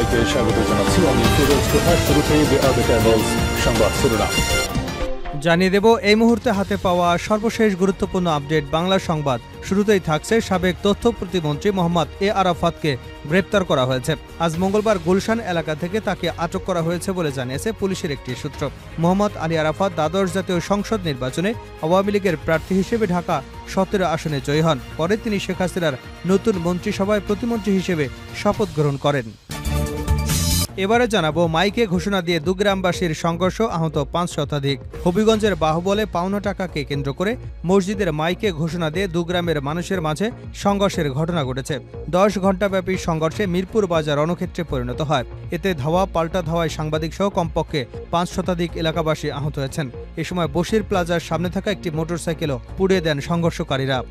সবাইকে স্বাগত জানাচ্ছি। আমি ফিরোজ তোহা। শুরুতেই সংবাদ শিরোনাম জানিয়ে দেব এই মুহূর্তে হাতে পাওয়া সর্বশেষ গুরুত্বপূর্ণ আপডেট বাংলা সংবাদ। শুরুতেই থাকছে সাবেক তথ্য প্রতিমন্ত্রী মোহাম্মদ এ আরাফাতকে গ্রেপ্তার করা হয়েছে। আজ মঙ্গলবার গুলশান এলাকা থেকে তাকে আটক করা হয়েছে বলে জানিয়েছে পুলিশের একটি সূত্র। মোহাম্মদ আলী আরাফাত দ্বাদশ জাতীয় সংসদ নির্বাচনে আওয়ামী লীগের প্রার্থী হিসেবে ঢাকা ১৭ আসনে জয়ী হন। পরে তিনি শেখ হাসিনার নতুন মন্ত্রিসভায় প্রতিমন্ত্রী হিসেবে শপথ গ্রহণ করেন। এবারে জানাবো মাইকে ঘোষণা দিয়ে দুগ্রামবাসীর সংঘর্ষ, আহত ৫ শতাধিক। হবিগঞ্জের বাহুবলে পাওনা টাকাকে কেন্দ্র করে মসজিদের মাইকে ঘোষণা দিয়ে দুগ্রামের মানুষের মাঝে সংঘর্ষের ঘটনা ঘটেছে। ১০ ঘণ্টাব্যাপী সংঘর্ষে মিরপুর বাজার রণক্ষেত্রে পরিণত হয়। এতে ধাওয়া পাল্টা ধাওয়ায় সাংবাদিক সহ কমপক্ষে ৫ শতাধিক এলাকাবাসী আহত হয়েছেন। এ সময় বশির প্লাজার সামনে থাকা একটি মোটরসাইকেলও পুড়িয়ে দেন সংঘর্ষকারীরা।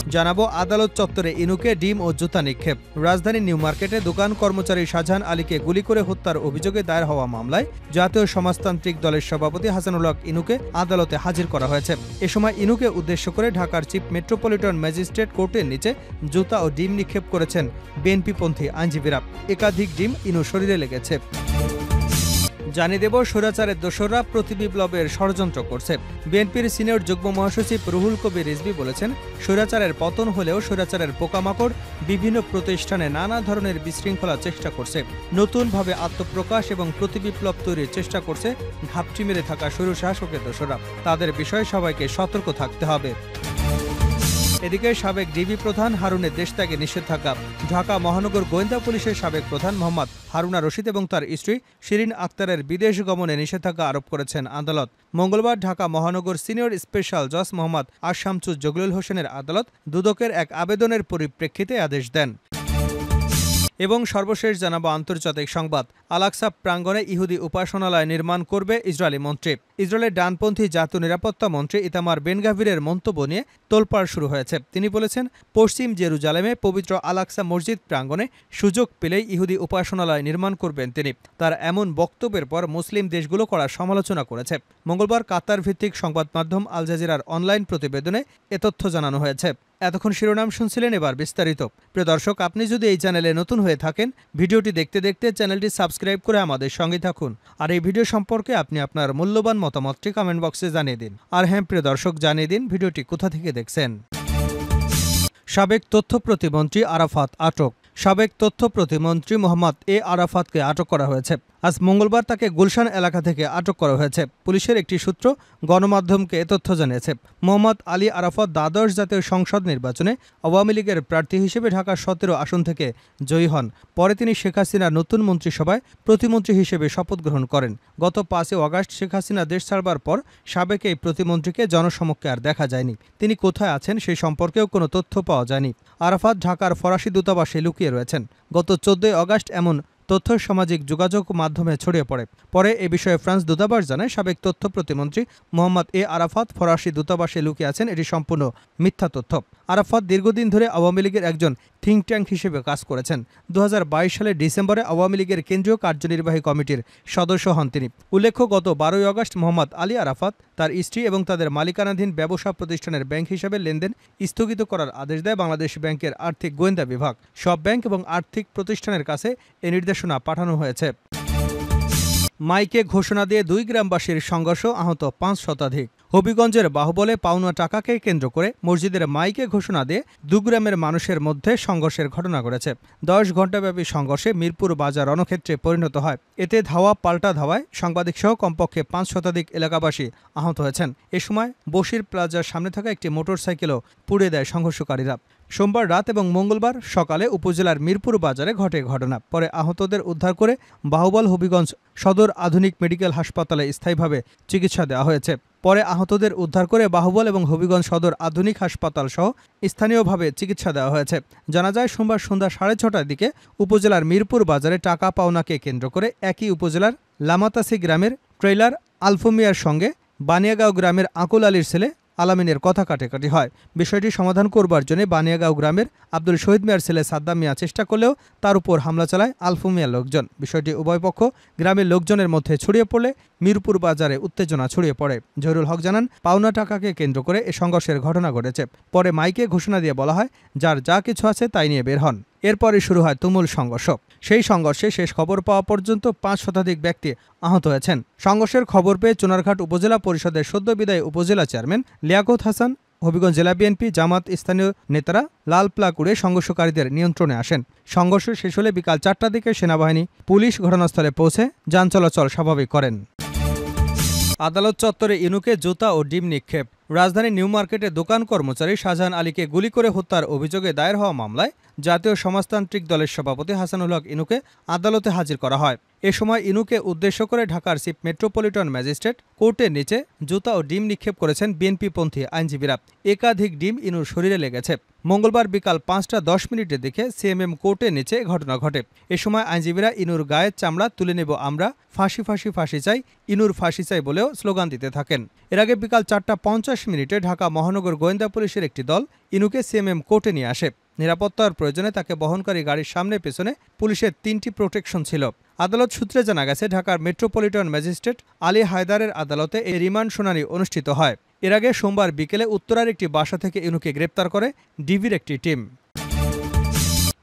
জানাবো আদালত চত্বরে ইনুকে ডিম ও জুতা নিক্ষেপ। রাজধানীর নিউ মার্কেটে দোকান কর্মচারী শাহজাহান আলীকে গুলি করে হত্যার অভিযোগে দায়ের হওয়া মামলায় জাতীয় সমাজতান্ত্রিক দলের সভাপতি হাসানুল হক ইনুকে আদালতে হাজির করা হয়েছে। এ সময় ইনুকে উদ্দেশ্য করে ঢাকার চিফ মেট্রোপলিটন ম্যাজিস্ট্রেট কোর্টের নিচে জুতা ও ডিম নিক্ষেপ করেছেন বিএনপিপন্থী আইনজীবীরা। একাধিক ডিম ইনু শরীরে লেগেছে। জানিয়ে দেব স্বৈরাচারের দোসররা প্রতিবিপ্লবের ষড়যন্ত্র করছে। বিএনপির সিনিয়র যুগ্ম মহাসচিব রুহুল কবির রিজভী বলেছেন, স্বৈরাচারের পতন হলেও স্বৈরাচারের পোকামাকড় বিভিন্ন প্রতিষ্ঠানে নানা ধরনের বিশৃঙ্খলা চেষ্টা করছে। নতুনভাবে আত্মপ্রকাশ এবং প্রতিবিপ্লব তৈরির চেষ্টা করছে ঘাপটি মেরে থাকা স্বৈরশাসকের দোসররা। তাদের বিষয়ে সবাইকে সতর্ক থাকতে হবে। এদিকে সাবেক ডিবি প্রধান হারুনের দেশত্যাগে নিষেধাজ্ঞা। ঢাকা মহানগর গোয়েন্দা পুলিশের সাবেক প্রধান মোহাম্মদ হারুনা রশিদ এবং তার স্ত্রী শিরিন আক্তারের বিদেশ গমনে নিষেধাজ্ঞা আরোপ করেছেন আদালত। মঙ্গলবার ঢাকা মহানগর সিনিয়র স্পেশাল জজ মোহাম্মদ আশামসুজ জগলুল হোসেনের আদালত দুদকের এক আবেদনের পরিপ্রেক্ষিতে আদেশ দেন। এবং সর্বশেষ জানাবো আন্তর্জাতিক সংবাদ। আল-আকসা প্রাঙ্গণে ইহুদি উপাসনালয় নির্মাণ করবে ইসরায়েলি মন্ত্রী। ইসরায়েলের ডানপন্থী জাতীয় নিরাপত্তা মন্ত্রী ইতামার বেন-গাভিরের মন্তব্য নিয়ে তোলপাড় শুরু হয়েছে। তিনি বলেছেন, পশ্চিম জেরুজালেমে পবিত্র আল-আকসা মসজিদ প্রাঙ্গণে সুযোগ পেলেই ইহুদি উপাসনালয় নির্মাণ করবেন তিনি। তার এমন বক্তব্যের পর মুসলিম দেশগুলো কড়া সমালোচনা করেছে। মঙ্গলবার কাতার ভিত্তিক সংবাদ মাধ্যম আল জাজিরার অনলাইন প্রতিবেদনে এ তথ্য জানানো হয়েছে। এতক্ষণ শিরোনাম শুনছিলেন, এবার বিস্তারিত। প্রিয় দর্শক, আপনি যদি এই চ্যানেলে নতুন হয়ে থাকেন, ভিডিওটি দেখতে দেখতে চ্যানেলটি সাবস্ক্রাইব করে আমাদের সঙ্গে থাকুন। আর এই ভিডিও সম্পর্কে আপনি আপনার মূল্যবান মতামতটি কমেন্ট বক্সে জানিয়ে দিন। আর হ্যাঁ প্রিয় দর্শক, জানিয়ে দিন ভিডিওটি কোথা থেকে দেখছেন। সাবেক তথ্য প্রতিমন্ত্রী আরাফাত আটক। সাবেক তথ্য প্রতিমন্ত্রী মোহাম্মদ এ আরাফাতকে আটক করা হয়েছে। আজ মঙ্গলবার তাকে গুলশান এলাকা থেকে আটক করা হয়েছে। পুলিশের একটি সূত্র গণমাধ্যমকে এ তথ্য জানিয়েছে। মোহাম্মদ আলী আরাফাত দ্বাদশ জাতীয় সংসদ নির্বাচনে আওয়ামী লীগের প্রার্থী হিসেবে ঢাকা ১৭ আসন থেকে জয়ী হন। পরে তিনি শেখ হাসিনার নতুন মন্ত্রিসভায় প্রতিমন্ত্রী হিসেবে শপথ গ্রহণ করেন। গত ৫ আগস্ট শেখ হাসিনা দেশ ছাড়বার পর সাবেক এই প্রতিমন্ত্রীকে জনসমক্ষে আর দেখা যায়নি। তিনি কোথায় আছেন সেই সম্পর্কেও কোনো তথ্য পাওয়া যায়নি। আরাফাত ঢাকার ফরাসি দূতাবাসে লুকিয়ে রয়েছেন। গত ১৪ আগস্ট এমন তথ্য সামাজিক যোগাযোগ মাধ্যমে ছড়িয়ে পড়ে। পরে এ বিষয়ে ফ্রান্স দূতাবাস জানায়, সাবেক তথ্য প্রতিমন্ত্রী মোহাম্মদ এ আরাফাত ফরাসি দূতাবাসে লুকিয়ে আছেন। এটি সম্পূর্ণ মিথ্যা তথ্য। আরাফাত দীর্ঘদিন ধরে আওয়ামী লীগের একজন থিঙ্ক ট্যাঙ্ক হিসেবে কাজ করেছেন। ২০২২ সালের ডিসেম্বরে আওয়ামী লীগের কেন্দ্রীয় কার্যনির্বাহী কমিটির সদস্য হন তিনি। উল্লেখ্য, গত ১২ আগস্ট মোহাম্মদ আলী আরাফাত তার স্ত্রী এবং তাদের মালিকানাধীন ব্যবসা প্রতিষ্ঠানের ব্যাংক হিসাবে লেনদেন স্থগিত করার আদেশ দেয় বাংলাদেশ ব্যাংকের আর্থিক গোয়েন্দা বিভাগ। সব ব্যাংক এবং আর্থিক প্রতিষ্ঠানের কাছে এ নির্দেশনা পাঠানো হয়েছে। মাইকে ঘোষণা দিয়ে দুই গ্রামবাসীর সংঘর্ষ, আহত ৫ শতাধিক। হবিগঞ্জের বাহুবলে পাওনা টাকাকে কেন্দ্র করে মসজিদের মাইকে ঘোষণা দিয়ে দুগ্রামের মানুষের মধ্যে সংঘর্ষের ঘটনা ঘটেছে। ১০ ঘণ্টাব্যাপী সংঘর্ষে মিরপুর বাজার রণক্ষেত্রে পরিণত হয়। এতে ধাওয়া পাল্টা ধাওয়ায় সাংবাদিক সহ কমপক্ষে ৫ শতাধিক এলাকাবাসী আহত হয়েছেন। এ সময় বশির প্লাজার সামনে থাকা একটি মোটরসাইকেলও পুড়িয়ে দেয় সংঘর্ষকারীরা। সোমবার রাত এবং মঙ্গলবার সকালে উপজেলার মিরপুর বাজারে ঘটে ঘটনা। পরে আহতদের উদ্ধার করে বাহুবল হবিগঞ্জ সদর আধুনিক মেডিকেল হাসপাতালে স্থায়ীভাবে চিকিৎসা দেওয়া হয়েছে। পরে আহতদের উদ্ধার করে বাহুবল এবং হবিগঞ্জ সদর আধুনিক হাসপাতাল সহ স্থানীয়ভাবে চিকিৎসা দেওয়া হয়েছে। জানা যায়, সোমবার সন্ধ্যা ৬:৩০টার দিকে উপজেলার মিরপুর বাজারে টাকা পাওনাকে কেন্দ্র করে একই উপজেলার লামাতাসি গ্রামের ট্রেইলার আলফুমিয়ার সঙ্গে বানিয়াগাঁও গ্রামের আকুল আলীর ছেলে আলামিনের কথা কাটাকাটি হয়। বিষয়টি সমাধান করবার জন্য বানিয়াগাঁও গ্রামের আব্দুল শহীদ মিয়ার ছেলে সাদ্দাম মিয়া চেষ্টা করলেও তার উপর হামলা চালায় আলফু মিয়ার লোকজন। বিষয়টি উভয় পক্ষ গ্রামের লোকজনের মধ্যে ছড়িয়ে পড়লে মিরপুর বাজারে উত্তেজনা ছড়িয়ে পড়ে। জহিরুল হক জানান, পাওনা টাকাকে কেন্দ্র করে এ সংঘর্ষের ঘটনা ঘটেছে। পরে মাইকে ঘোষণা দিয়ে বলা হয়, যার যা কিছু আছে তাই নিয়ে বের হন। এরপরই শুরু হয় তুমুল সংঘর্ষ। সেই সংঘর্ষে শেষ খবর পাওয়া পর্যন্ত ৫ শতাধিক ব্যক্তি আহত হয়েছেন। সংঘর্ষের খবর পেয়ে চুনারঘাট উপজেলা পরিষদের সদ্য বিদায়ী উপজেলা চেয়ারম্যান লিয়াকত হাসান, হবিগঞ্জ জেলা বিএনপি, জামাত, স্থানীয় নেতারা লাল প্লাগ উড়ে সংঘর্ষকারীদের নিয়ন্ত্রণে আসেন। সংঘর্ষ শেষ হলে বিকাল ৪টার দিকে সেনাবাহিনী, পুলিশ ঘটনাস্থলে পৌঁছে যান চলাচল স্বাভাবিক করেন। আদালত চত্বরে ইনুকে জুতা ও ডিম নিক্ষেপ। রাজধানীর নিউ মার্কেটে দোকান কর্মচারী শাহজাহান আলীকে গুলি করে হত্যার অভিযোগে দায়ের হওয়া মামলায় জাতীয় সমাজতান্ত্রিক দলের সভাপতি হাসানুল হক ইনুকে আদালতে হাজির করা হয়। এ সময় ইনুকে উদ্দেশ্য করে ঢাকার চিফ মেট্রোপলিটন ম্যাজিস্ট্রেট কোর্টের নিচে জুতা ও ডিম নিক্ষেপ করেছেন বিএনপিপন্থী আইনজীবীরা। একাধিক ডিম ইনুর শরীরে লেগেছে। মঙ্গলবার বিকাল ৫টা ১০ মিনিটের দিকে সিএমএম কোর্টের নিচে ঘটনা ঘটে। এ সময় আইনজীবীরা ইনুর গায়ের চামড়া তুলে নেব আমরা, ফাঁসি ফাঁসি ফাঁসি চাই, ইনুর ফাঁসি চাই বলেও স্লোগান দিতে থাকেন। এর আগে বিকাল ৪টা ৫০ মিনিটে ঢাকা মহানগর গোয়েন্দা পুলিশের একটি দল ইনুকে সিএমএম কোর্টে নিয়ে আসে। নিরাপত্তার প্রয়োজনে তাকে বহনকারী গাড়ির সামনে পেছনে পুলিশের ৩টি প্রোটেকশন ছিল। আদালত সূত্রে জানা গেছে, ঢাকার মেট্রোপলিটন ম্যাজিস্ট্রেট আলী হায়দারের আদালতে এই রিমান্ড শুনানি অনুষ্ঠিত হয়। এর আগে সোমবার বিকেলে উত্তরার একটি বাসা থেকে ইনুকে গ্রেপ্তার করে ডিবির একটি টিম।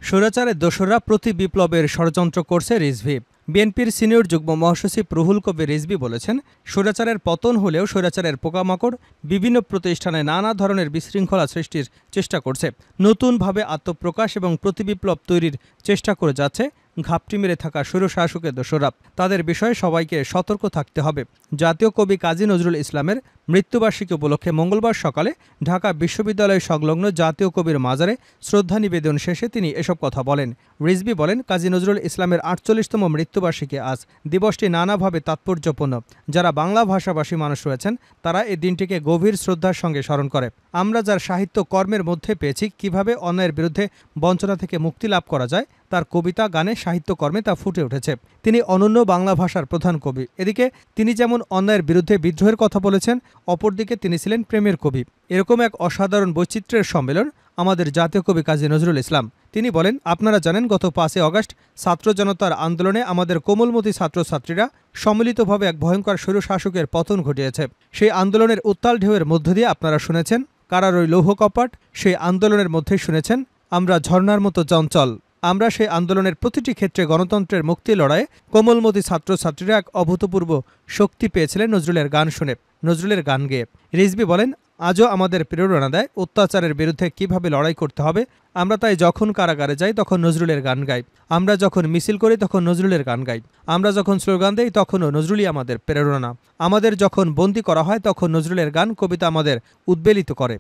স্বৈরাচারের দোসররা প্রতি বিপ্লবের ষড়যন্ত্র করছে রিজভী। বিএনপির সিনিয়র যুগ্ম মহাসচিব রুহুল কবির রিজভী বলেছেন, স্বৈরাচারের পতন হলেও স্বৈরাচারের পোকামাকড় বিভিন্ন প্রতিষ্ঠানে নানা ধরনের বিশৃঙ্খলা সৃষ্টির চেষ্টা করছে, নতুনভাবে আত্মপ্রকাশ এবং প্রতিবিপ্লব তৈরির চেষ্টা করে যাচ্ছে। ঘাপটি মেরে থাকা স্বৈরশাসকের দোসররা, তাদের বিষয়ে সবাইকে সতর্ক থাকতে হবে। জাতীয় কবি কাজী নজরুল ইসলামের মৃত্যুবার্ষিকী উপলক্ষে মঙ্গলবার সকালে ঢাকা বিশ্ববিদ্যালয় সংলগ্ন জাতীয় কবির মাজারে শ্রদ্ধা নিবেদন শেষে তিনি এসব কথা বলেন। রিজভী বলেন, কাজী নজরুল ইসলামের ৪৮তম মৃত্যুবার্ষিকী আজ। দিবসটি নানাভাবে তাৎপর্যপূর্ণ। যারা বাংলা ভাষাভাষী মানুষ রয়েছেন তারা এই দিনটিকে গভীর শ্রদ্ধার সঙ্গে স্মরণ করে। আমরা যার সাহিত্য কর্মের মধ্যে পেয়েছি কিভাবে অন্যায়ের বিরুদ্ধে বঞ্চনা থেকে মুক্তি লাভ করা যায়, তার কবিতা, গানে, সাহিত্যকর্মে তা ফুটে উঠেছে। তিনি অনন্য বাংলা ভাষার প্রধান কবি। এদিকে তিনি যেমন অন্যায়ের বিরুদ্ধে বিদ্রোহের কথা বলেছেন, অপরদিকে তিনি ছিলেন প্রেমের কবি। এরকম এক অসাধারণ বৈচিত্র্যের সম্মেলন আমাদের জাতীয় কবি কাজী নজরুল ইসলাম। তিনি বলেন, আপনারা জানেন গত ৫ই আগস্ট ছাত্র জনতার আন্দোলনে আমাদের কোমলমতি ছাত্রছাত্রীরা সম্মিলিতভাবে এক ভয়ঙ্কর স্বৈরশাসকের পতন ঘটিয়েছে। সেই আন্দোলনের উত্তাল ঢেউয়ের মধ্য দিয়ে আপনারা শুনেছেন কারার ওই লৌহ কপাট, সেই আন্দোলনের মধ্যেই শুনেছেন আমরা ঝর্ণার মতো চঞ্চল। আমরা সেই আন্দোলনের প্রতিটি ক্ষেত্রে গণতন্ত্রের মুক্তি লড়াইয়ে কোমলমতি ছাত্রছাত্রীরা এক অভূতপূর্ব শক্তি পেয়েছিলেন নজরুলের গান শুনে, নজরুলের গান গেয়ে। রিজভী বলেন, আজও আমাদের প্রেরণা দেয় অত্যাচারের বিরুদ্ধে কিভাবে লড়াই করতে হবে। আমরা তাই যখন কারাগারে যাই তখন নজরুলের গান গাই, আমরা যখন মিছিল করি তখন নজরুলের গান গাই, আমরা যখন স্লোগান দেই তখনও নজরুলই আমাদের প্রেরণা। আমাদের যখন বন্দী করা হয় তখন নজরুলের গান, কবিতা আমাদের উদ্বেলিত করে।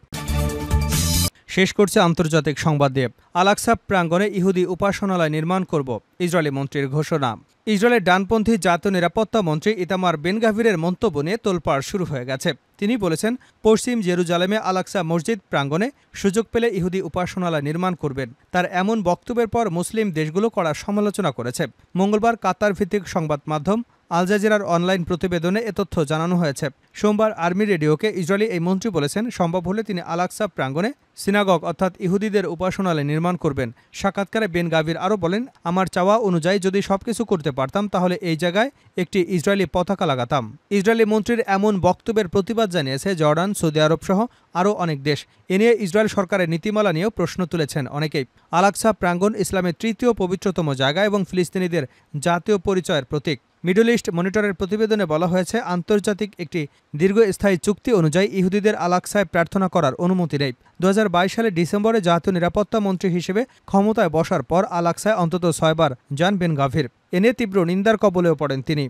শেষ করছে আন্তর্জাতিক সংবাদ দিয়ে। আল-আকসা প্রাঙ্গণে ইহুদি উপাসনালয় নির্মাণ করব, ইসরায়েলি মন্ত্রীর ঘোষণা। ইসরায়েলের ডানপন্থী জাতীয় নিরাপত্তা মন্ত্রী ইতামার বেন-গাভিরের মন্তব্য নিয়ে তোলপাড় শুরু হয়ে গেছে। তিনি বলেছেন, পশ্চিম জেরুজালেমে আল-আকসা মসজিদ প্রাঙ্গণে সুযোগ পেলে ইহুদি উপাসনালয় নির্মাণ করবেন। তার এমন বক্তব্যের পর মুসলিম দেশগুলো কড়া সমালোচনা করেছে। মঙ্গলবার কাতার ভিত্তিক সংবাদ মাধ্যম আল জাজিরার অনলাইন প্রতিবেদনে এ তথ্য জানানো হয়েছে। সোমবার আর্মি রেডিওকে ইসরায়েলি এই মন্ত্রী বলেছেন, সম্ভব হলে তিনি আল-আকসা প্রাঙ্গণে সিনাগগ অর্থাৎ ইহুদিদের উপাসনালয় নির্মাণ করবেন। সাক্ষাৎকারে বেন-গাভির আরও বলেন, আমার চাওয়া অনুযায়ী যদি সবকিছু করতে পারতাম তাহলে এই জায়গায় একটি ইসরায়েলি পতাকা লাগাতাম। ইসরায়েলি মন্ত্রীর এমন বক্তব্যের প্রতিবাদ জানিয়েছে জর্ডান, সৌদি আরব সহ আরও অনেক দেশ। এ নিয়ে ইসরায়েল সরকারের নীতিমালা নিয়েও প্রশ্ন তুলেছেন অনেকেই। আল-আকসা প্রাঙ্গণ ইসলামের তৃতীয় পবিত্রতম জায়গা এবং ফিলিস্তিনিদের জাতীয় পরিচয়ের প্রতীক। মিডল ইস্ট মনিটরের প্রতিবেদনে বলা হয়েছে, আন্তর্জাতিক একটি দীর্ঘস্থায়ী চুক্তি অনুযায়ী ইহুদিদের আল-আকসায় প্রার্থনা করার অনুমতি নেই। ২০২২ সালের ডিসেম্বরে জাতীয় নিরাপত্তা মন্ত্রী হিসেবে ক্ষমতায় বসার পর আল-আকসায় অন্তত ৬ বার যান বেন-গাভির। এ নিয়ে তীব্র নিন্দার কবলেও পড়েন তিনি।